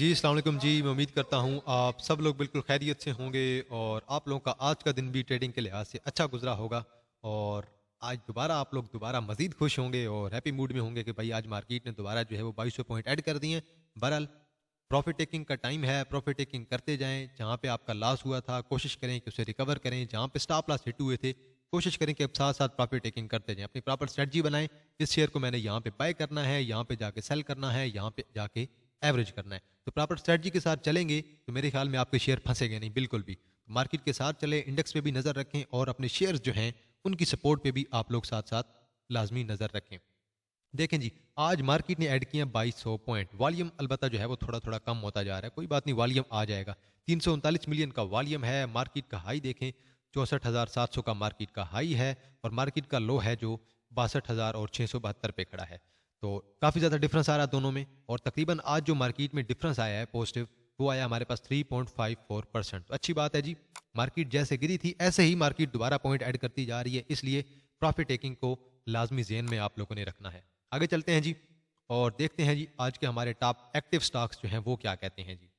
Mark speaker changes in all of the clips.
Speaker 1: जी, अस्सलाम वालेकुम जी। मैं उम्मीद करता हूँ आप सब लोग बिल्कुल खैरियत से होंगे और आप लोगों का आज का दिन भी ट्रेडिंग के लिहाज से अच्छा गुज़रा होगा और आज दोबारा आप लोग दोबारा मज़ीद खुश होंगे और हैप्पी मूड में होंगे कि भाई आज मार्केट ने दोबारा जो है वो 2200 पॉइंट ऐड कर दिए हैं। बहरहाल प्रॉफिट टेकिंग का टाइम है, प्रॉफिट टेकिंग करते जाएँ। जहाँ पे आपका लॉस हुआ था कोशिश करें कि उसे रिकवर करें, जहाँ पे स्टॉप लॉस हिट हुए थे कोशिश करें कि अब साथ-साथ प्रॉफिट टेकिंग करते जाएँ। अपनी प्रॉपर स्ट्रेटजी बनाएँ, इस शेयर को मैंने यहाँ पे बाय करना है, यहाँ पे जाके सेल करना है, यहाँ पे जाके एवरेज करना है। तो प्रॉपर स्ट्रेटजी के साथ चलेंगे तो मेरे ख्याल में आपके शेयर फंसेंगे नहीं बिल्कुल भी। मार्केट के साथ चले, इंडेक्स पे भी नज़र रखें और अपने शेयर्स जो हैं उनकी सपोर्ट पे भी आप लोग साथ-साथ लाज़मी नज़र रखें। देखें जी, आज मार्केट ने ऐड किए 2200 पॉइंट। वॉल्यूम अलबत्ता जो है वो थोड़ा-थोड़ा कम होता जा रहा है। कोई बात नहीं, वॉल्यूम आ जाएगा। 339 मिलियन का वॉल्यूम है। मार्केट का हाई देखें 64,700 का मार्केट का हाई है और मार्केट का लो है जो 62,000 और 672 पे खड़ा है। तो काफ़ी ज़्यादा डिफरेंस आ रहा है दोनों में और तकरीबन आज जो मार्केट में डिफरेंस आया है पॉजिटिव, वो आया हमारे पास 3.54%। तो अच्छी बात है जी। मार्केट जैसे गिरी थी ऐसे ही मार्केट दोबारा पॉइंट ऐड करती जा रही है, इसलिए प्रॉफिट टेकिंग को लाजमी जेन में आप लोगों ने रखना है। आगे चलते हैं जी और देखते हैं जी आज के हमारे टॉप एक्टिव स्टॉक्स जो हैं वो क्या कहते हैं जी।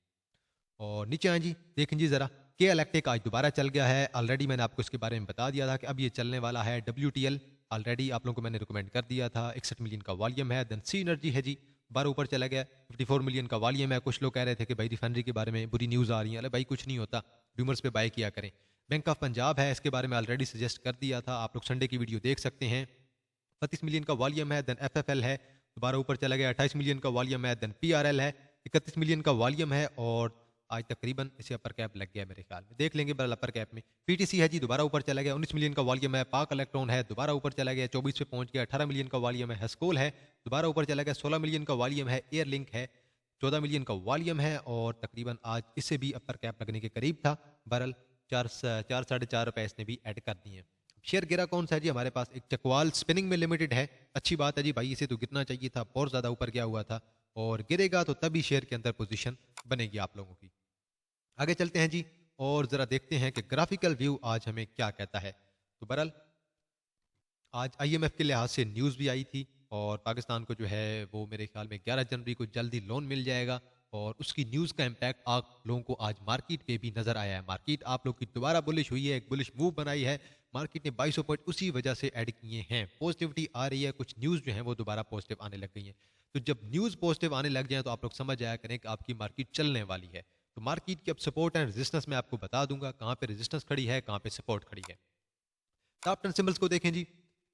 Speaker 1: और नीचे आए जी, देखें जी ज़रा के इलेक्ट्रिक आज दोबारा चल गया है। ऑलरेडी मैंने आपको इसके बारे में बता दिया था कि अब ये चलने वाला है। WTL ऑलरेडी आप लोगों को मैंने रिकमेंड कर दिया था। 61 मिलियन का वॉल्यूम है। देन सी एनर्जी है जी, 12 ऊपर चला गया। 54 मिलियन का वॉल्यूम है। कुछ लोग कह रहे थे कि भाई रिफाइनरी के बारे में बुरी न्यूज़ आ रही है। अरे भाई कुछ नहीं होता, रूमर्स पे बाय किया करें। बैंक ऑफ पंजाब है, इसके बारे में ऑलरेडी सजेस्ट कर दिया था, आप लोग संडे की वीडियो देख सकते हैं। 32 मिलियन का वॉल्यूम है। देन FFL है, दोबारा ऊपर चला गया। 28 मिलियन का वॉल्यूम है। देन PRL है, 31 मिलियन का वॉल्यूम है और आज तकरीबन इसे अपर कैप लग गया मेरे ख्याल में, देख लेंगे बल अपर कैप में। PTC है जी, दोबारा ऊपर चला गया। 19 मिलियन का वॉल्यूम है। पाक इलेक्ट्रॉन है, दोबारा ऊपर चला गया, 24 पे पहुंच गया। 18 मिलियन का वॉल्यूम है। हस्कोल है, दोबारा ऊपर चला गया। 16 मिलियन का वॉल्यूम है। एयर लिंक है, 14 मिलियन का वॉल्यूम है और तकरीबन आज इससे भी अपर कैप लगने के करीब था। बहरहाल 4-4.5 रुपए इसने भी ऐड कर दिए। शेयर गिरा कौन सा है जी, हमारे पास एक चकवाल स्पिनिंग में लिमिटेड है। अच्छी बात है जी भाई, इसे तो गिरना चाहिए था, बहुत ज़्यादा ऊपर गया हुआ था और गिरेगा तो तभी शेयर के अंदर पोजीशन बनेगी आप लोगों की। आगे चलते हैं जी और ज़रा देखते हैं कि ग्राफिकल व्यू आज हमें क्या कहता है। तो बहरहाल आज IMF के लिहाज से न्यूज़ भी आई थी और पाकिस्तान को जो है वो मेरे ख्याल में 11 जनवरी को जल्दी लोन मिल जाएगा और उसकी न्यूज़ का इम्पैक्ट आप लोगों को आज मार्केट पे भी नज़र आया है। मार्केट आप लोग की दोबारा बुलिश हुई है, एक बुलिश मूव बनाई है। मार्केट ने 2200 पॉइंट उसी वजह से ऐड किए हैं। पॉजिटिविटी आ रही है, कुछ न्यूज़ जो है वो दोबारा पॉजिटिव आने लग गई हैं। तो जब न्यूज़ पॉजिटिव आने लग जाए तो आप लोग समझ जाया करें कि आपकी मार्केट चलने वाली है। तो मार्केट की अब सपोर्ट एंड रेजिस्टेंस मैं आपको बता दूंगा, कहाँ पे रेजिस्टेंस खड़ी है, कहाँ पे सपोर्ट खड़ी है। टॉप 10 सिंबल्स को देखें जी।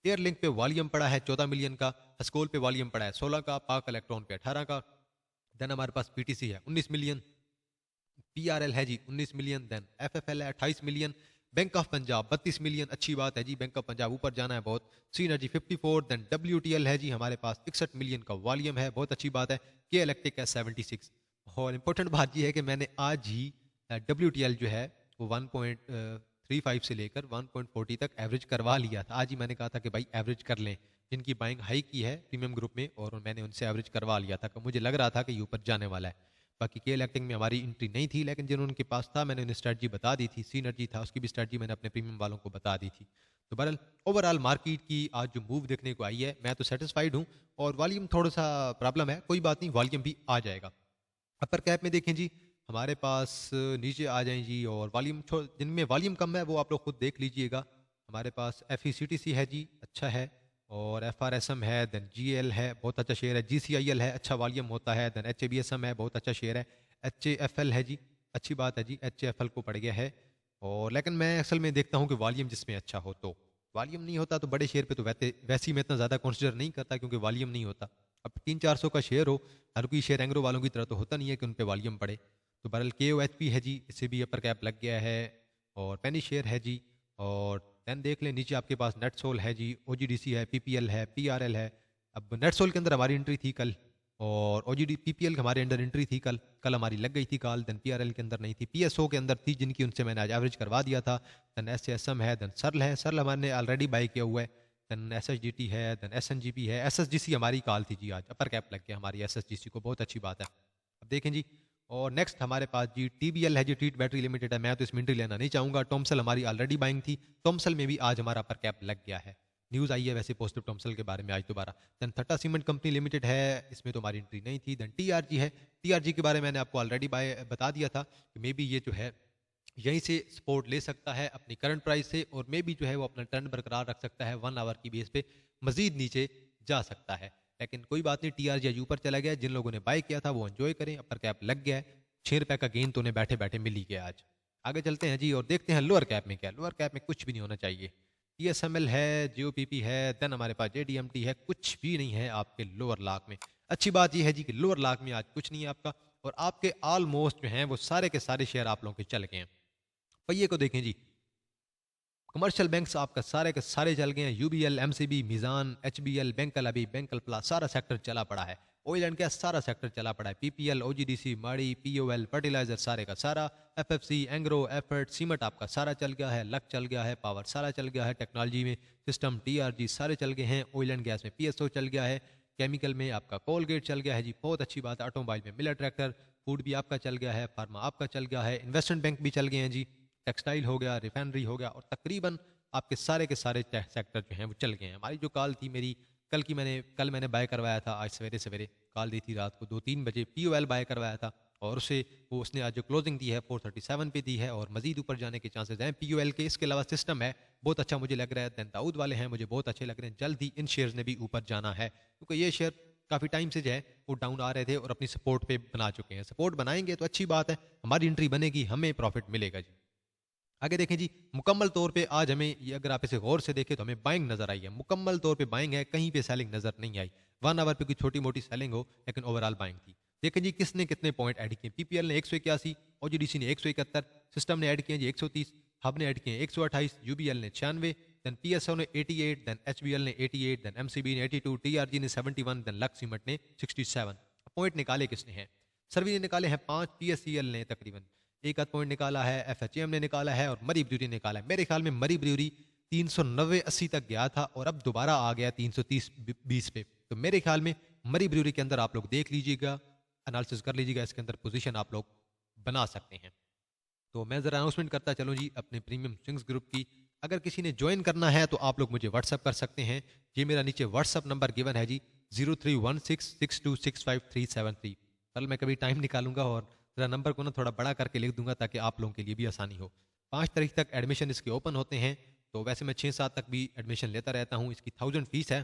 Speaker 1: एयर लिंक पे वॉल्यूम पड़ा है 14 मिलियन का। हस्कोल पे वॉल्यूम पड़ा है 16 का। पाक इलेक्ट्रॉन पे 18 का। देन हमारे पास PTC है 19 मिलियन। PRL है जी 19 मिलियन। देन FFL है 28 million. Bank of Punjab 32 million. अच्छी बात है जी, बैंक ऑफ पंजाब ऊपर जाना है बहुत। सी एनर्जी 54। देन WTL है जी हमारे पास 61 मिलियन का वॉल्यूम है, बहुत अच्छी बात है। के इलेक्ट्रिक है 76। और इंपॉर्टेंट बात यह है कि मैंने आज ही WTL जो है वो 1.35 से लेकर 1.40 तक एवरेज करवा लिया था। आज ही मैंने कहा था कि भाई एवरेज कर लें, जिनकी बाइंग हाई की है प्रीमियम ग्रुप में, और मैंने उनसे एवरेज करवा लिया था। मुझे लग रहा था कि ये ऊपर जाने वाला है। बाकी के इलेक्टिंग में हमारी एंट्री नहीं थी, लेकिन जिन्होंने उनके पास था मैंने उन्हें स्ट्रेटजी बता दी थी। सीनर्जी था, उसकी भी स्ट्रेटजी मैंने अपने प्रीमियम वालों को बता दी थी। तो बहरहाल ओवरऑल मार्केट की आज जो मूव देखने को आई है, मैं तो सेटिस्फाइड हूँ। और वॉल्यूम थोड़ा सा प्रॉब्लम है, कोई बात नहीं, वॉल्यूम भी आ जाएगा। अपर कैप में देखें जी, हमारे पास नीचे आ जाएं जी, और वॉल्यूम जिनमें वॉल्यूम कम है वो आप लोग खुद देख लीजिएगा। हमारे पास FECTC है जी, अच्छा है। और FRSM है। देन GL है, बहुत अच्छा शेयर है। GCIL है, अच्छा वॉल्यूम होता है। देन HABSM है, बहुत अच्छा शेयर है। HAFL है जी, अच्छी बात है जी, HAFL को पड़ गया है। और लेकिन मैं असल में देखता हूँ कि वॉल्यूम जिसमें अच्छा हो, तो वॉल्यूम नहीं होता तो बड़े शेयर पे तो वैसे ही मैं इतना ज़्यादा कंसिडर नहीं करता, क्योंकि वॉल्यूम नहीं होता। अब 300-400 का शेयर हो, हर कोई शेयर एंग्रो वालों की तरह तो होता नहीं है कि उन पे वॉल्यूम पड़े। तो बहरहाल KOHP है जी, इससे भी अपर कैप लग गया है। और पेनी शेयर है जी। और देन देख लें नीचे आपके पास नेटसोल है जी, OGDC है, PPL है, PRL है। अब नेटसोल के अंदर हमारी एंट्री थी कल, और PPL हमारे अंडर एंट्री थी कल कल हमारी लग गई थी कॉल। देन PRL के अंदर नहीं थी, PSO के अंदर थी, जिनकी उनसे मैंने आज एवरेज करवा दिया था। देन SASM है। देन सरल है, सरल हमारे ऑलरेडी बाई किया हुआ है। देन SHGT है। देन SNGP है। SSGC हमारी कॉल थी जी, आज अपर कैप लग गया हमारी SSGC को, बहुत अच्छी बात है। अब देखें जी, और नेक्स्ट हमारे पास जी TBL है जी, ट्रीट बैटरी लिमिटेड है। मैं तो इसमें एंट्री लेना नहीं चाहूँगा। टॉमसल हमारी ऑलरेडी बाइंग थी, टॉमसल में भी आज हमारा अपर कैप लग गया है। न्यूज़ आई है वैसे पॉजिटिव टॉमसल के बारे में आज दोबारा। Then Tata cement company limited है, इसमें तो हमारी एंट्री नहीं थी। देन टीआरजी है, टीआरजी के बारे में मैंने आपको ऑलरेडी बता दिया था कि मे बी ये जो है यहीं से सपोर्ट ले सकता है अपनी करंट प्राइस से, और मे बी जो है वो अपना ट्रेंड बरकरार रख सकता है, 1 आवर की बेस पे मजीद नीचे जा सकता है। लेकिन कोई बात नहीं, टीआरजी आज ऊपर चला गया, जिन लोगों ने बाय किया था वो एंजॉय करें, अपर कैप लग गया है, 6 रुपए का गेन तो उन्हें बैठे बैठे मिल ही गया आज। आगे चलते हैं जी और देखते हैं लोअर कैप में क्या। लोअर कैप में कुछ भी नहीं होना चाहिए। टीएसएमएल है, जीओपीपी है, देन हमारे पास जेडीएमटी है, कुछ भी नहीं है आपके लोअर लाख में। अच्छी बात यह है जी कि लोअर लाख में आज कुछ नहीं है आपका, और आपके ऑलमोस्ट जो हैं वो सारे के सारे शेयर आप लोगों के चल गए हैं। पहिए को देखें जी, कमर्शियल बैंक्स आपका सारे के सारे चल गए हैं, यूबीएल, एमसीबी, मिजान, एचबीएल, बैंकल, अभी बैंकल प्लस सारा सेक्टर चला पड़ा है। ऑयल एंड गैस सारा सेक्टर चला पड़ा है, पीपीएल, ओजीडीसी, माड़ी, पीओएल, फर्टिलाइजर सारे का सारा, एफएफसी, एंग्रो, एफर्ट, सीमेंट आपका सारा चल गया है, लक चल गया है, पावर सारा चल गया है, टेक्नोलॉजी में सिस्टम, टीआरजी सारे चल गए हैं, ऑयल एंड गैस में पीएसओ चल गया है, केमिकल में आपका कोलगेट चल गया है जी, बहुत अच्छी बात है। ऑटोमोबाइल में मिलर ट्रैक्टर, फूड भी आपका चल गया है, फार्मा आपका चल गया है, इन्वेस्टमेंट बैंक भी चल गए हैं जी, टेक्सटाइल हो गया, रिफाइनरी हो गया, और तकरीबन आपके सारे के सारे सेक्टर जो हैं वो चल गए हैं। हमारी जो कॉल थी मेरी कल मैंने बाय करवाया था, आज सवेरे सवेरे कॉल दी थी रात को 2-3 बजे, पीओएल बाय करवाया था, और उसने आज जो क्लोजिंग दी है 437 पे दी है, और मजीद ऊपर जाने के चांसेस हैं पीओएल के। इसके अलावा सिस्टम है बहुत अच्छा मुझे लग रहा है, देन दाऊद वाले हैं मुझे बहुत अच्छे लग रहे हैं, जल्द ही इन शेयर्स ने भी ऊपर जाना है, क्योंकि ये शेयर काफ़ी टाइम से जो है वो डाउन आ रहे थे और अपनी सपोर्ट पे बना चुके हैं। सपोर्ट बनाएंगे तो अच्छी बात है, हमारी एंट्री बनेगी, हमें प्रॉफिट मिलेगा जी। आगे देखें जी, मुकम्मल तौर पे आज हमें ये अगर आप इसे गौर से देखें तो हमें बाइंग नजर आई है, मुकम्मल तौर पे बाइंग है, कहीं पे सेलिंग नजर नहीं आई। 1 आवर पे कोई छोटी मोटी सेलिंग हो, लेकिन ओवरऑल बाइंग थी। देखें जी किसने कितने पॉइंट ऐड किए, पीपीएल ने 181, ओजीडीसी ने 171, सिस्टम ने ऐड किए जी 130, हब ने ऐड किए 128, यूबीएल ने 96, देन पीएसओ ने 88, देन एचबीएल ने 88, देन एमसीबी ने 82, टीआरजी ने 71, देन लक्स सीमेंट ने 67। पॉइंट निकाले किसने हैं? सर्वी ने निकाले हैं 5, पीएससीएल ने तकरीबन एक आध पॉइंट निकाला है, एफएचएम ने निकाला है, और मरी ब्रूरी निकाला है। मेरे ख्याल में मरी ब्रूरी 390-80 तक गया था और अब दोबारा आ गया 330-20 पे, तो मेरे ख्याल में मरी ब्रूरी के अंदर आप लोग देख लीजिएगा, एनालिसिस कर लीजिएगा, इसके अंदर पोजीशन आप लोग बना सकते हैं। तो मैं ज़रा अनाउंसमेंट करता चलूँ जी अपने प्रीमियम स्विंग्स ग्रुप की। अगर किसी ने ज्वाइन करना है तो आप लोग मुझे व्हाट्सअप कर सकते हैं, ये मेरा नीचे व्हाट्सअप नंबर गिवन है जी 03166265 कल मैं कभी टाइम निकालूंगा और ज़रा नंबर को ना थोड़ा बड़ा करके लिख दूंगा ताकि आप लोगों के लिए भी आसानी हो। 5 तारीख तक एडमिशन इसके ओपन होते हैं, तो वैसे मैं 6-7 तक भी एडमिशन लेता रहता हूँ। इसकी 1000 फीस है।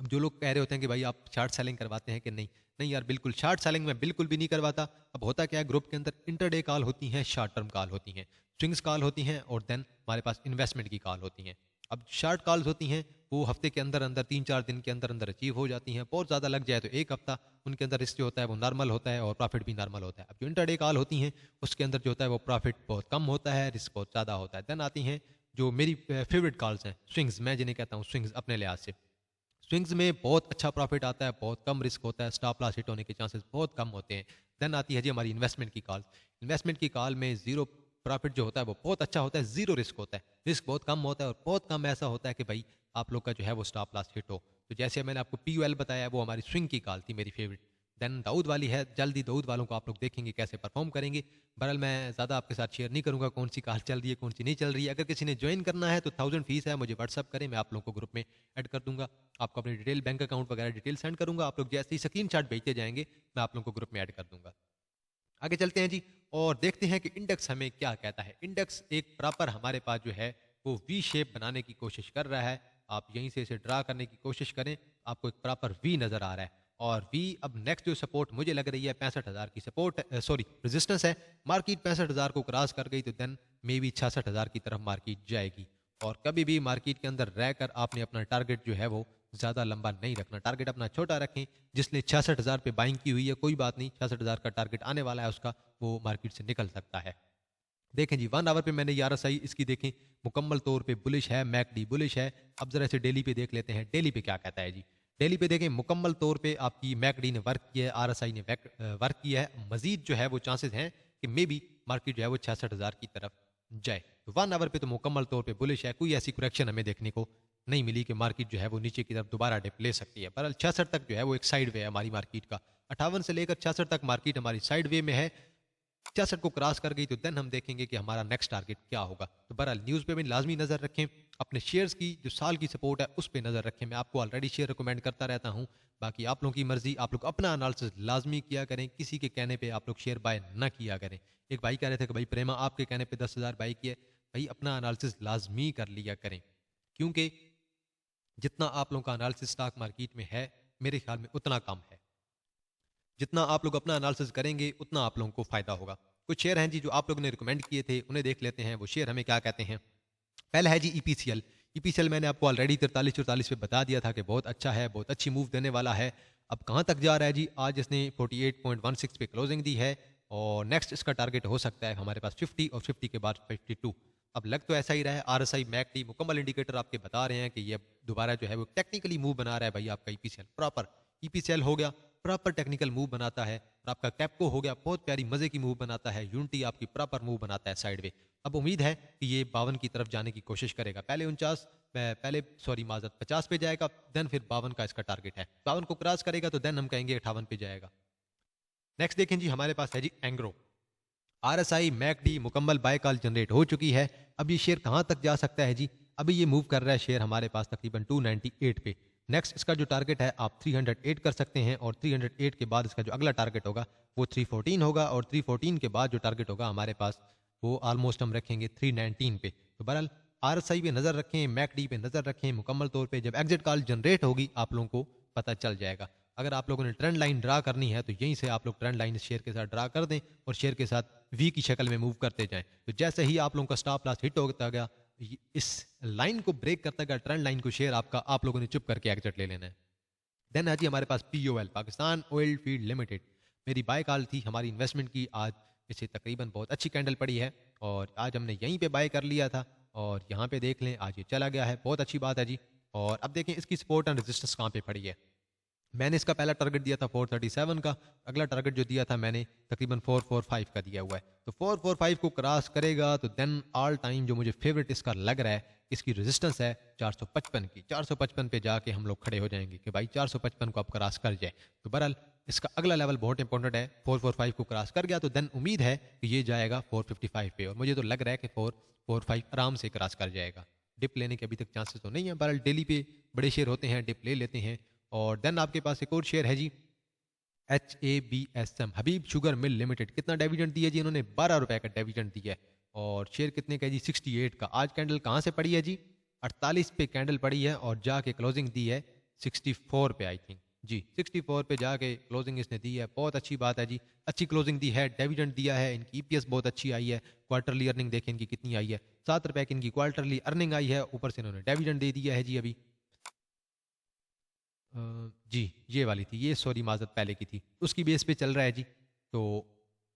Speaker 1: अब जो लोग कह रहे होते हैं कि भाई आप शार्ट सेलिंग करवाते हैं कि नहीं, नहीं यार बिल्कुल शार्ट सेलिंग में बिल्कुल भी नहीं करवाता। अब होता क्या है, ग्रुप के अंदर इंटरडे कॉल होती हैं, शॉर्ट टर्म कॉल होती हैं, स्विंग्स कॉल होती हैं, और देन हमारे पास इन्वेस्टमेंट की कॉल होती हैं। अब शॉर्ट कॉल्स होती हैं वो हफ्ते के अंदर अंदर 3-4 दिन के अंदर अंदर अचीव हो जाती हैं, बहुत ज़्यादा लग जाए तो एक हफ्ता, उनके अंदर रिस्क जो होता है वो नॉर्मल होता है और प्रॉफिट भी नॉर्मल होता है। अब जो इंटरडे कॉल होती हैं उसके अंदर जो होता है वो प्रॉफिट बहुत कम होता है, रिस्क बहुत ज़्यादा होता है। देन आती हैं जो मेरी फेवरेट कॉल्स हैं, स्विंग्स, मैं जिन्हें कहता हूँ स्विंग्स अपने लिहाज से। स्विंग्स में बहुत अच्छा प्रॉफिट आता है, बहुत कम रिस्क होता है, स्टॉप लॉस हिट होने के चांसेस बहुत कम होते हैं। देन आती है जी हमारी इन्वेस्टमेंट की कॉल। इन्वेस्टमेंट की कॉल में जीरो प्रॉफिट जो होता है वो बहुत अच्छा होता है, जीरो रिस्क होता है, रिस्क बहुत कम होता है, और बहुत कम ऐसा होता है कि भाई आप लोग का जो है वो स्टॉप लॉस हिट हो। तो जैसे मैंने आपको पीयूएल बताया, वो हमारी स्विंग की कॉल थी मेरी फेवरेट। देन दाऊद वाली है, जल्दी दाऊद वालों को आप लोग देखेंगे कैसे परफॉर्म करेंगे। बहरहाल मैं ज़्यादा आपके साथ शेयर नहीं करूंगा कौन सी कॉल चल रही है कौन सी नहीं चल रही है। अगर किसी ने ज्वाइन करना है तो 1000 फीस है, मुझे व्हाट्सअप करें, मैं आप लोगों को ग्रुप में ऐड कर दूंगा, आपको अपनी डिटेल बैंक अकाउंट वगैरह डिटेल सेंड करूंगा, आप लोग जैसे ही स्क्रीनशॉट भेजते जाएंगे मैं आप लोगों को ग्रुप में ऐड कर दूंगा। आगे चलते हैं जी और देखते हैं कि इंडेक्स हमें क्या कहता है। इंडेक्स एक प्रॉपर हमारे पास जो है वो वी शेप बनाने की कोशिश कर रहा है। आप यहीं से इसे ड्रा करने की कोशिश करें, आपको एक प्रॉपर वी नजर आ रहा है, और वी अब नेक्स्ट जो सपोर्ट मुझे लग रही है 65,000 की सपोर्ट, सॉरी रेजिस्टेंस है। मार्केट 65,000 को क्रॉस कर गई तो देन मे बी 66,000 की तरफ मार्केट जाएगी। और कभी भी मार्केट के अंदर रहकर आपने अपना टारगेट जो है वो ज़्यादा लंबा नहीं रखना, टारगेट अपना छोटा रखें। जिसने 66,000 पे बाइंग की हुई है कोई बात नहीं, 66,000 का टारगेट आने वाला है उसका, वो मार्केट से निकल सकता है। देखें जी 1 आवर पे मैंने RSI इसकी देखें मुकम्मल तौर पे बुलिश है, मैकडी बुलिश है। अब जरा इसे डेली पे देख लेते हैं, डेली पे क्या कहता है जी। डेली पे देखें मुकम्मल तौर पे आपकी मैकडी ने वर्क किया है, RSI ने वर्क किया है। मजीद जो है वो चांसेस हैं कि मे बी मार्केट जो है वो 66,000 की तरफ जाए। तो 1 आवर पे तो मुकम्मल तौर पे बुलिश है, कोई ऐसी करेक्शन हमें देखने को नहीं मिली कि मार्केट जो है वो नीचे की तरफ दोबारा डिप ले सकती है। बहरहाल 66 तक जो है वो एक साइड वे है हमारी मार्केट का, 58 से लेकर 66 तक मार्केट हमारी साइड वे में है। 66 को क्रॉस कर गई तो देन हम देखेंगे कि हमारा नेक्स्ट टारगेट क्या होगा। तो बहरहाल न्यूज़ पे भी लाजमी नज़र रखें, अपने शेयर्स की जो साल की सपोर्ट है उस पर नज़र रखें। मैं आपको ऑलरेडी शेयर रिकमेंड करता रहता हूँ, बाकी आप लोगों की मर्जी, आप लोग अपना एनालिसिस लाजमी किया करें, किसी के कहने पे आप लोग शेयर बाय ना किया करें। एक भाई कह रहे थे कि भाई प्रेमा आपके कहने पे 10,000 बाई किए, भाई अपना एनालिसिस लाजमी कर लिया करें, क्योंकि जितना आप लोगों का एनालिसिस स्टॉक मार्केट में है मेरे ख्याल में उतना कम है। जितना आप लोग अपना एनालिसिस करेंगे उतना आप लोगों को फायदा होगा। कुछ शेयर हैं जी जो आप लोगों ने रिकमेंड किए थे, उन्हें देख लेते हैं वो शेयर हमें क्या कहते हैं। पहला है जी ईपीसीएल। ईपीसीएल मैंने आपको ऑलरेडी 43-44 पे बता दिया था कि बहुत अच्छा है, बहुत अच्छी मूव देने वाला है। अब कहाँ तक जा रहा है जी, आज इसने 48.16 पे क्लोजिंग दी है और नेक्स्ट इसका टारगेट हो सकता है हमारे पास 50 और 50 के बाद 52। अब लग तो ऐसा ही रहा है, आरएसआई मैकडी मुकम्मल इंडिकेटर आपके बता रहे हैं कि ये दोबारा जो है वो टेक्निकली मूव बना रहा है। भाई आपका ईपीसीएल प्रॉपर ईपीसीएल हो गया, प्रॉपर टेक्निकल मूव बनाता है। और आपका कैपको हो गया, बहुत प्यारी मजे की मूव बनाता है। यूनिटी आपकी प्रॉपर मूव बनाता है साइड वे। अब उम्मीद है कि ये 52 की तरफ जाने की कोशिश करेगा। पहले 49 पहले सॉरी माजरत 50 पे जाएगा, देन फिर 52 का इसका टारगेट है। 52 को क्रॉस करेगा तो देन हम कहेंगे 58 पे जाएगा। नेक्स्ट देखें जी, हमारे पास है जी एंग्रो। आरएसआई मैकडी मुकम्मल बाय कॉल जनरेट हो चुकी है। अब ये शेयर कहां तक जा सकता है जी, अभी ये मूव कर रहा है शेयर हमारे पास तकरीबन 298 पे। नेक्स्ट इसका जो टारगेट है आप 308 कर सकते हैं और 308 के बाद इसका जो अगला टारगेट होगा वो 314 होगा और 314 के बाद जो टारगेट होगा हमारे पास वो ऑलमोस्ट हम रखेंगे 319 पे। तो बहरहाल आरएसआई पे नजर रखें, मैकडी पे नजर रखें। मुकम्मल तौर पे जब एग्जिट कॉल जनरेट होगी आप लोगों को पता चल जाएगा। अगर आप लोगों ने ट्रेंड लाइन ड्रा करनी है तो यहीं से आप लोग ट्रेंड लाइन शेयर के साथ ड्रा कर दें और शेयर के साथ वी की शक्ल में मूव करते जाएं। तो जैसे ही आप लोगों का स्टॉप लॉस हिट होता गया, इस लाइन को ब्रेक करता गया ट्रेंड लाइन को, शेयर आपका आप लोगों ने चुप करके एग्जिट ले लेना है। देन है जी हमारे पास POL Pakistan oil field limited. मेरी बाय कॉल थी हमारी इन्वेस्टमेंट की, आज इसे तकरीबन बहुत अच्छी कैंडल पड़ी है और आज हमने यहीं पे बाय कर लिया था और यहाँ पे देख लें आज ये चला गया है, बहुत अच्छी बात है जी। और अब देखें इसकी सपोर्ट एंड रेजिस्टेंस कहाँ पे पड़ी है। मैंने इसका पहला टारगेट दिया था 437 का, अगला टारगेट जो दिया था मैंने तकरीबन 445 का दिया हुआ है। तो 445 को क्रॉस करेगा तो देन ऑल टाइम जो मुझे फेवरेट इसका लग रहा है, इसकी रेजिस्टेंस है 455 की। 455 पे जाके हम लोग खड़े हो जाएंगे कि भाई 455 को अब क्रॉस कर जाए। तो बहरहाल इसका अगला लेवल बहुत इंपॉर्टेंट है। 445 को क्रॉस कर गया तो देन उम्मीद है कि ये जाएगा 455 पे और मुझे तो लग रहा है कि 445 आराम से क्रॉस कर जाएगा। डिप लेने के अभी तक चांसेस तो नहीं है, बहरहाल डेली पे बड़े शेयर होते हैं, डिप ले लेते हैं। और देन आपके पास एक और शेयर है जी HABSM हबीब शुगर मिल लिमिटेड। कितना डिविडेंड दिया जी इन्होंने, 12 रुपए का डिविडेंड दिया है और शेयर कितने का है जी 68 का। आज कैंडल कहाँ से पड़ी है जी, 48 पे कैंडल पड़ी है और जाके क्लोजिंग दी है 64 पे आई थिंक जी। 64 पे जाके क्लोजिंग इसने दी है, बहुत अच्छी बात है जी। अच्छी क्लोजिंग दी है, डिविडेंड दिया है, इनकी ईपीएस बहुत अच्छी आई है। क्वार्टरली अर्निंग देखें इनकी कितनी आई है, 7 रुपए की इनकी क्वार्टरली अर्निंग आई है, ऊपर से इन्होंने डिविडेंड दे दिया है जी। अभी जी ये वाली थी, ये सॉरी माजरत पहले की थी, उसकी बेस पे चल रहा है जी। तो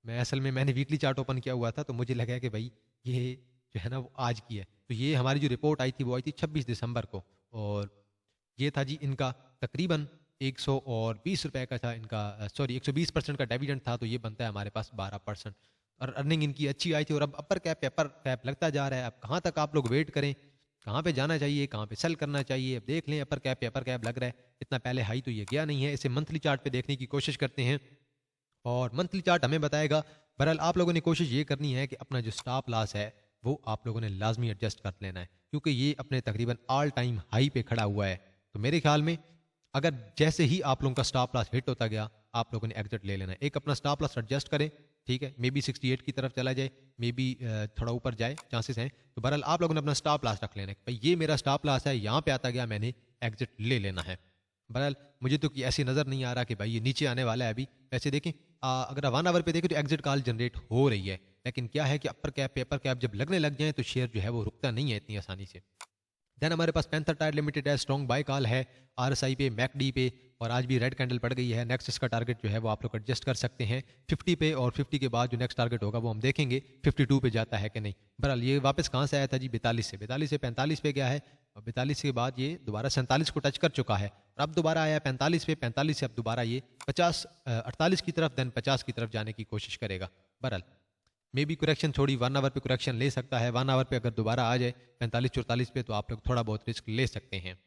Speaker 1: मैं असल में मैंने वीकली चार्ट ओपन किया हुआ था तो मुझे लगा कि भाई ये जो है ना वो आज की है। तो ये हमारी जो रिपोर्ट आई थी वो आई थी 26 दिसंबर को और ये था जी इनका तकरीबन 120 रुपए का था इनका, सॉरी 120% का डिविडेंड था। तो ये बनता है हमारे पास 12% और अर्निंग इनकी अच्छी आई थी और अब अपर कैप लगता जा रहा है। अब कहाँ तक आप लोग वेट करें, कहाँ पे जाना चाहिए, कहाँ पे सेल करना चाहिए, अब देख लें। अपर कैप लग रहा है, इतना पहले हाई तो ये गया नहीं है। इसे मंथली चार्ट पे देखने की कोशिश करते हैं और मंथली चार्ट हमें बताएगा। बहरहाल आप लोगों ने कोशिश ये करनी है कि अपना जो स्टॉप लॉस है वो आप लोगों ने लाजमी एडजस्ट कर लेना है, क्योंकि ये अपने तकरीबन ऑल टाइम हाई पे खड़ा हुआ है। तो मेरे ख्याल में अगर जैसे ही आप लोगों का स्टॉप लॉस हिट होता गया आप लोगों ने एग्जिट ले लेना है। एक अपना स्टॉप लॉस एडजस्ट करें, ठीक है, मे बी 68 की तरफ चला जाए, मे बी थोड़ा ऊपर जाए, चांसेस हैं। तो बहरहाल आप लोगों ने अपना स्टॉप लॉस रख लेना है, भाई ये मेरा स्टॉप लॉस है, यहाँ पे आता गया मैंने एग्जिट ले लेना है। बहरहाल मुझे तो ऐसे नज़र नहीं आ रहा कि भाई ये नीचे आने वाला है अभी। वैसे देखें अगर 1 आवर पे देखें तो एग्जिट कॉल जनरेट हो रही है, लेकिन क्या है कि अपर कैप पेपर कैप जब लगने लग जाए तो शेयर जो है वो रुकता नहीं है इतनी आसानी से। देन हमारे पास पैंथर टायर लिमिटेड है, स्ट्रॉन्ग बाय कॉल है आरएसआई पे, मैकडी पे और आज भी रेड कैंडल पड़ गई है। नेक्स्ट इसका टारगेट जो है वो आप लोग एडजस्ट कर सकते हैं 50 पे और 50 के बाद जो नेक्स्ट टारगेट होगा वो हम देखेंगे 52 पे जाता है कि नहीं। बहरहाल ये वापस कहाँ से आया था जी, 42 से 45 पे गया है और 42 के बाद ये दोबारा 47 को टच कर चुका है और अब दोबारा आया 45 पे। 45 से अब दोबारा ये 48 की तरफ, देन 50 की तरफ जाने की कोशिश करेगा। बहरहाल मे बी करेक्शन थोड़ी 1 आवर पे करेक्शन ले सकता है। 1 आवर पे अगर दोबारा आ जाए 45-44 पे तो आप लोग थोड़ा बहुत रिस्क ले सकते हैं।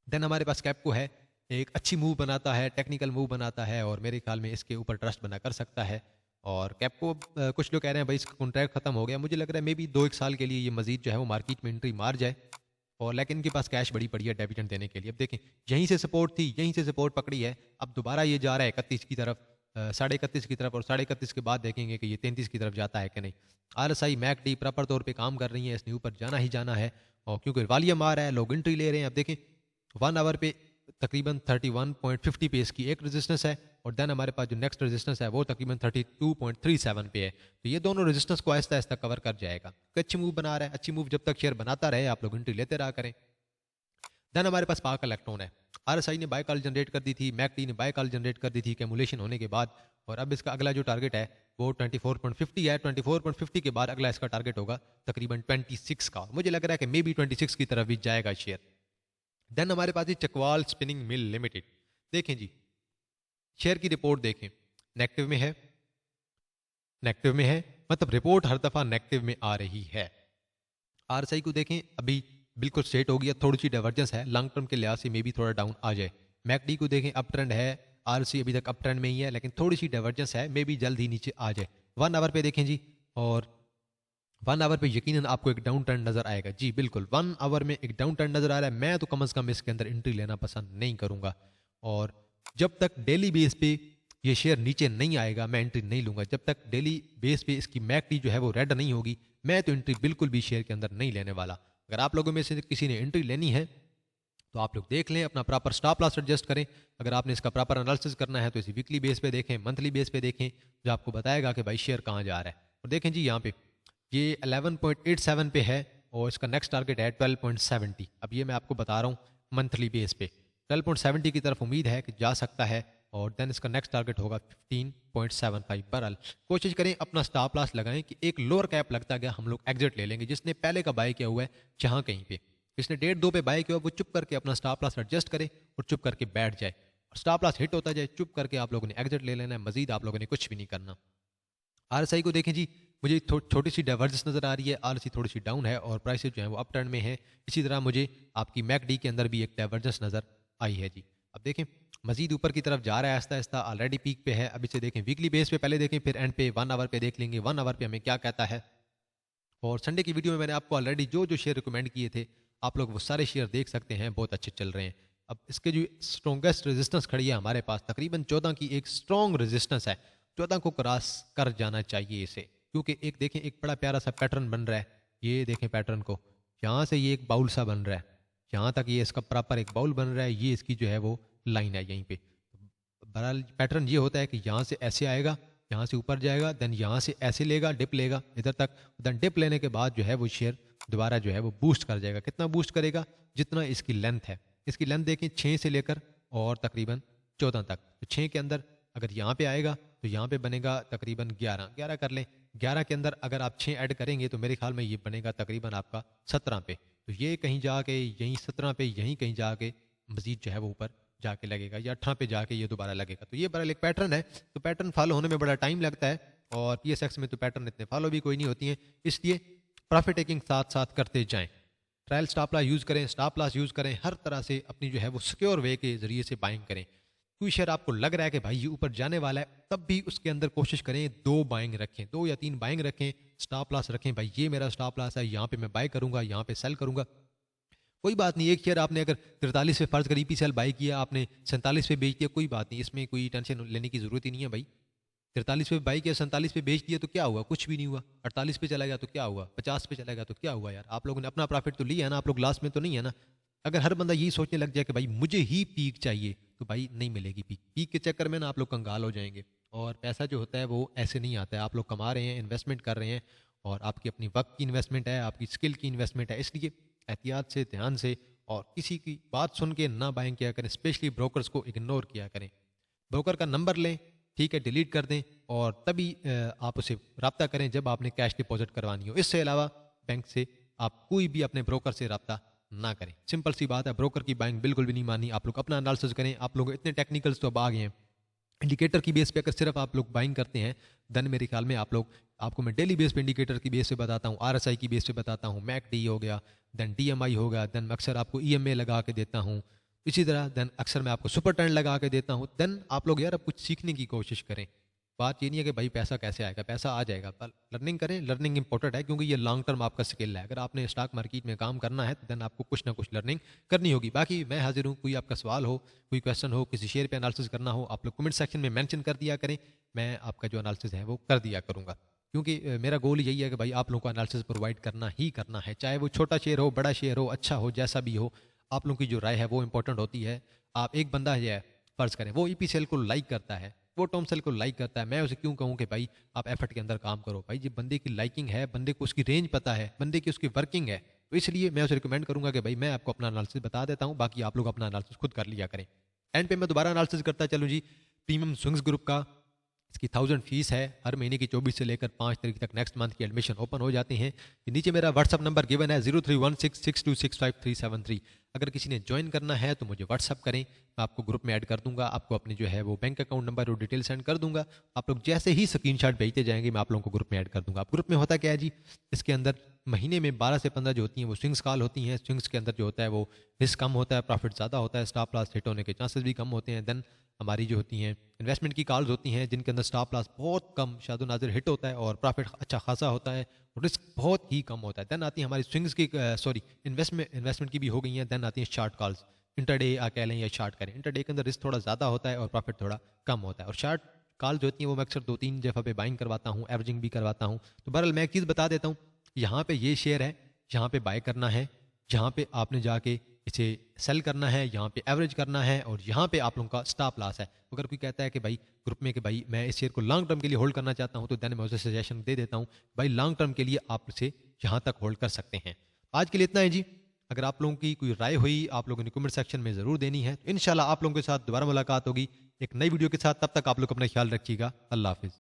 Speaker 1: देन हमारे पास कैपको है, एक अच्छी मूव बनाता है, टेक्निकल मूव बनाता है और मेरे ख्याल में इसके ऊपर ट्रस्ट बना कर सकता है। और कैपको कुछ लोग कह रहे हैं भाई इसका कॉन्ट्रैक्ट खत्म हो गया, मुझे लग रहा है मे बी 2-1 साल के लिए ये मजीद जो है वो मार्केट में एंट्री मार जाए, और लेकिन इनके पास कैश बड़ी पड़ी है डिविडेंड देने के लिए। अब देखें, यहीं से सपोर्ट थी, यहीं से सपोर्ट पकड़ी है, अब दोबारा ये जा रहा है 31 की तरफ, 31.5 की तरफ, और 31.5 के बाद देखेंगे कि ये 33 की तरफ जाता है कि नहीं। RSI MACD प्रॉपर तौर पे काम कर रही है, इसने ऊपर जाना ही जाना है, और क्योंकि वॉल्यूम आ रहा है, लोग एंट्री ले रहे हैं। अब देखें 1 आवर पे तकरीबन 31.50 पे इसकी एक रेजिस्टेंस है, और देन हमारे पास जो नेक्स्ट रेजिस्टेंस है वो तकरीबन 32.37 पे है। तो ये दोनों रेजिस्टेंस को आहिस्ता आहिस्ता कवर कर जाएगा। अच्छी मूव बना रहा है, अच्छी मूव जब तक शेयर बनाता रहे आप लोग एंट्री लेते रहा करें। देन हमारे पास स्पार्क इलेक्ट्रॉन है, RSI ने बाय कॉल जनरेट कर दी थी, MACD ने बाय कॉल जनरेट कर दी थी कैमुलेशन होने के बाद, और अब इसका अगला जो टारगेट है वो 24.50 है। 24.50 के बाद अगला इसका टारगेट होगा तकरीबन 26 का, मुझे लग रहा है कि मे बी 26 की तरफ भी जाएगा शेयर। देन हमारे पास चकवाल स्पिनिंग मिल लिमिटेड, देखें जी शेयर की रिपोर्ट देखें, नेगेटिव में है, नेगेटिव में है, मतलब रिपोर्ट हर दफा नेगेटिव में आ रही है। RSI को देखें अभी बिल्कुल स्ट्रेट हो गया, थोड़ी सी डाइवर्जेंस है, लॉन्ग टर्म के लिहाज से मे बी थोड़ा डाउन आ जाए। MACD को देखें अप ट्रेंड है, RSI अभी तक अप ट्रेंड में ही है, लेकिन थोड़ी सी डाइवर्जेंस है, मे बी जल्द ही नीचे आ जाए। 1 आवर पे देखें जी, और 1 आवर पे यकीनन आपको एक डाउन ट्रेंड नजर आएगा जी, बिल्कुल 1 आवर में एक डाउन ट्रेंड नजर आ रहा है। मैं तो कम से कम इसके अंदर एंट्री लेना पसंद नहीं करूंगा, और जब तक डेली बेस पे ये शेयर नीचे नहीं आएगा मैं एंट्री नहीं लूंगा। जब तक डेली बेस पे इसकी MACD जो है वो रेड नहीं होगी, मैं तो एंट्री बिल्कुल भी शेयर के अंदर नहीं लेने वाला। अगर आप लोगों में से किसी ने एंट्री लेनी है तो आप लोग देख लें, अपना प्रॉपर स्टॉप लॉस एडजस्ट करें। अगर आपने इसका प्रॉपर एनालिसिस करना है तो इसी वीकली बेस पे देखें, मंथली बेस पे देखें, जो आपको बताएगा कि भाई शेयर कहाँ जा रहा है। और देखें जी यहाँ पे ये 11.87 पे है, और इसका नेक्स्ट टारगेट है 12.70। अब ये मैं आपको बता रहा हूँ मंथली बेस पे 12.70 की तरफ उम्मीद है कि जा सकता है, और देन इसका नेक्स्ट टारगेट होगा 15.75। बहरहाल कोशिश करें अपना स्टॉप लॉस लगाएं कि एक लोअर कैप लगता गया हम लोग एग्जिट ले लेंगे। जिसने पहले का बाय किया हुआ है जहां कहीं पे, जिसने 1.5-2 पे बाय किया हुआ वो चुप करके अपना स्टॉप लॉस एडजस्ट करे और चुप करके बैठ जाए, और स्टॉप लॉस हिट होता जाए चुप करके आप लोगों ने एग्जिट ले लेना है, मजीद आप लोगों ने कुछ भी नहीं करना। RSI को देखें जी, मुझे छोटी सी डाइवर्जेंस नजर आ रही है, RSI थोड़ी सी डाउन है और प्राइसेस जो है वो अप ट्रेंड में है। इसी तरह मुझे आपकी MACD के अंदर भी एक डाइवर्जेंस नजर आई है जी। अब देखें मजीद ऊपर की तरफ जा रहा है आहिस्ता आहिस्ता, ऑलरेडी पीक पे है। अब इसे देखें वीकली बेस पे पहले देखें, फिर एंड पे 1 आवर पे देख लेंगे 1 आवर पे हमें क्या कहता है। और संडे की वीडियो में मैंने आपको ऑलरेडी जो जो शेयर रिकमेंड किए थे आप लोग वो सारे शेयर देख सकते हैं, बहुत अच्छे चल रहे हैं। अब इसके जो स्ट्रॉन्गेस्ट रेजिस्टेंस खड़ी है हमारे पास तकरीबन 14 की एक स्ट्रॉन्ग रेजिस्टेंस है, 14 को क्रॉस कर जाना चाहिए इसे, क्योंकि एक देखें एक बड़ा प्यारा सा पैटर्न बन रहा है। ये देखें पैटर्न को, यहाँ से ये एक बाउल सा बन रहा है, यहाँ तक ये इसका प्रॉपर एक बाउल बन रहा है, ये इसकी जो है वो लाइन है यहीं पे। बहरहाल पैटर्न ये होता है कि यहाँ से ऐसे आएगा, यहाँ से ऊपर जाएगा, देन यहाँ से ऐसे लेगा, डिप लेगा इधर तक, देन डिप लेने के बाद जो है वो शेयर दोबारा जो है वो बूस्ट कर जाएगा। कितना बूस्ट करेगा? जितना इसकी लेंथ है। इसकी लेंथ देखें 6 से लेकर और तकरीबन 14 तक। तो 6 के अंदर अगर यहाँ पे आएगा तो यहाँ पे बनेगा तकरीबन 11 कर लें। 11 के अंदर अगर आप 6 ऐड करेंगे तो मेरे ख्याल में ये बनेगा तकरीबन आपका 17 पे। तो ये कहीं जाके यहीं 17 पे यहीं कहीं जाके मजीद जो है वो ऊपर जाके लगेगा, या 18 पे जाके ये दोबारा लगेगा। तो ये बड़ा एक पैटर्न है, तो पैटर्न फॉलो होने में बड़ा टाइम लगता है, और PSX में तो पैटर्न इतने फॉलो भी कोई नहीं होती है, इसलिए प्रॉफिट टेकिंग साथ साथ करते जाएं। ट्रायल स्टॉप लॉस यूज़ करें, स्टॉप लॉस यूज़ करें, हर तरह से अपनी जो है वो सिक्योर वे के जरिए से बाइंग करें। कोई शेयर आपको लग रहा है कि भाई ये ऊपर जाने वाला है, तब भी उसके अंदर कोशिश करें 2 बाइंग रखें, 2 या 3 बाइंग रखें, स्टॉप लॉस रखें। भाई ये मेरा स्टॉप लॉस है, यहाँ पे मैं बाय करूंगा, यहाँ पे सेल करूंगा। कोई बात नहीं, एक शेयर आपने अगर 43 पे फर्ज कर EPCL बाई किया, आपने 47 पे बेच दिया, कोई बात नहीं, इसमें कोई टेंशन लेने की जरूरत ही नहीं है भाई। 43 पे बाई किया, 47 पे बेच दिया तो क्या हुआ? कुछ भी नहीं हुआ। 48 पे चला गया तो क्या हुआ? 50 पे चला गया तो क्या हुआ? यार आप लोगों ने अपना प्रॉफिट तो लिया है ना, आप लोग लास्ट में तो नहीं है ना। अगर हर बंदा यही सोचने लग जाए कि भाई मुझे ही पीक चाहिए, तो भाई नहीं मिलेगी पीक। पीक के चक्कर में ना आप लोग कंगाल हो जाएंगे, और पैसा जो होता है वो ऐसे नहीं आता है। आप लोग कमा रहे हैं, इन्वेस्टमेंट कर रहे हैं, और आपकी अपनी वक्त की इन्वेस्टमेंट है, आपकी स्किल की इन्वेस्टमेंट है, इसलिए एहतियात से, ध्यान से, और किसी की बात सुन के ना बाइंग किया करें। स्पेशली ब्रोकर्स को इग्नोर किया करें। ब्रोकर का नंबर लें, ठीक है, डिलीट कर दें, और तभी आप उसे रब्ता करें जब आपने कैश डिपॉजिट करवानी हो। इससे अलावा बैंक से आप कोई भी अपने ब्रोकर से रब्ता ना करें। सिंपल सी बात है, ब्रोकर की बाइंग बिल्कुल भी नहीं मानी। आप लोग अपना एनालिसिस करें। आप लोग इतने टेक्निकल्स तो अब आ गए हैं, इंडिकेटर की बेस पे अगर सिर्फ आप लोग बाइंग करते हैं, देन मेरे ख्याल में आपको मैं डेली बेस पे इंडिकेटर की बेस पे बताता हूँ, RSI की बेस पे बताता हूँ, MACD हो गया, देन DMI हो गया, देन अक्सर आपको EMA लगा के देता हूँ, इसी तरह देन अक्सर मैं आपको सुपर ट्रेंड लगा के देता हूँ। देन आप लोग यार अब कुछ सीखने की कोशिश करें। बात ये नहीं है कि भाई पैसा कैसे आएगा, पैसा आ जाएगा, पर लर्निंग करें। लर्निंग इंपॉर्टेंट है क्योंकि ये लॉन्ग टर्म आपका स्किल है। अगर आपने स्टॉक मार्केट में काम करना है तो देन आपको कुछ ना कुछ लर्निंग करनी होगी। बाकी मैं हाजिर हूँ, कोई आपका सवाल हो, कोई क्वेश्चन हो, किसी शेयर पे एनालिसिस करना हो, आप लोग कमेंट सेक्शन में मेंशन कर दिया करें, मैं आपका जो एनालिसिस है वो कर दिया करूँगा। क्योंकि मेरा गोल यही है कि भाई आप लोगों को एनालिसिस प्रोवाइड करना ही करना है, चाहे वो छोटा शेयर हो, बड़ा शेयर हो, अच्छा हो, जैसा भी हो। आप लोगों की जो राय है वो इंपॉर्टेंट होती है। आप एक बंदा है, फर्ज करें वो ईपीसीएल को लाइक करता है, वो टॉम सेल को लाइक करता है, मैं उसे क्यों कहूँ कि भाई आप एफर्ट के अंदर काम करो। भाई ये बंदे की लाइकिंग है, बंदे को उसकी रेंज पता है, बंदे की उसकी वर्किंग है, तो इसलिए मैं उसे रिकमेंड करूंगा कि भाई मैं आपको अपना एनालिसिस बता देता हूँ, बाकी आप लोग अपना एनालिसिस खुद कर लिया करें। एंड पे मैं दोबारा एनालिसिस करता चलूँ जी, प्रीमियम स्विंग्स ग्रुप का इसकी 1000 फीस है। हर महीने की 24 से लेकर 5 तारीख तक नेक्स्ट मंथ की एडमिशन ओपन हो जाती हैं। ये नीचे मेरा व्हाट्सअप नंबर गिवन है 031662655373। अगर किसी ने ज्वाइन करना है तो मुझे व्हाट्सअप करें, मैं आपको ग्रुप में ऐड कर दूंगा, आपको अपने जो है वो बैंक अकाउंट नंबर और डिटेल सेंड कर दूंगा। आप लोग जैसे ही स्क्रीनशॉट भेजते जाएंगे मैं आप लोगों को ग्रुप में ऐड कर दूंगा। आप ग्रुप में होता क्या है जी, इसके अंदर महीने में 12 से 15 जो होती हैं वो स्विंग्स कॉल होती हैं। स्विंग्स के अंदर जो होता है वो रिस्क कम होता है, प्रॉफिट ज़्यादा होता है, स्टॉप लॉस हिट होने के चांसेस भी कम होते हैं। देन हमारी जो होती हैं इन्वेस्टमेंट की कॉल्स होती हैं जिनके अंदर स्टॉप लॉस बहुत कम, शादो नाजिर हिट होता है और प्रॉफिट अच्छा खासा होता है, रिस्क बहुत ही कम होता है। देन आती है हमारी स्विंग्स की, सॉरी इन्वेस्टमेंट की भी हो गई हैं। देन आती हैं शार्ट कॉल्स, इंटरडे कह लें या शार्ट करें। इंटरडे के अंदर रिस्क थोड़ा ज़्यादा होता है और प्रॉफिट थोड़ा कम होता है। और शार्ट कॉल जो होती है वो मैं अक्सर 2-3 दफ़ा पे बाइंग करवाता हूँ, एवरेजिंग भी करवाता हूँ। तो बहरहाल मैं एक चीज़ बता देता हूँ, यहाँ पे ये शेयर है, यहाँ पे बाय करना है, यहाँ पे आपने जाके इसे सेल करना है, यहाँ पे एवरेज करना है और यहाँ पे आप लोगों का स्टॉप लॉस है। अगर कोई कहता है कि भाई ग्रुप में कि भाई मैं इस शेयर को लॉन्ग टर्म के लिए होल्ड करना चाहता हूँ, तो देन मैं उसे सजेशन दे देता हूँ भाई लॉन्ग टर्म के लिए आप इसे यहाँ तक होल्ड कर सकते हैं। आज के लिए इतना है जी। अगर आप लोगों की कोई राय हुई आप लोगों ने कमेंट सेक्शन में ज़रूर देनी है। तो इंशाल्लाह आप लोगों के साथ दोबारा मुलाकात होगी एक नई वीडियो के साथ। तब तक आप लोग अपना ख्याल रखिएगा। अल्लाह हाफिज़।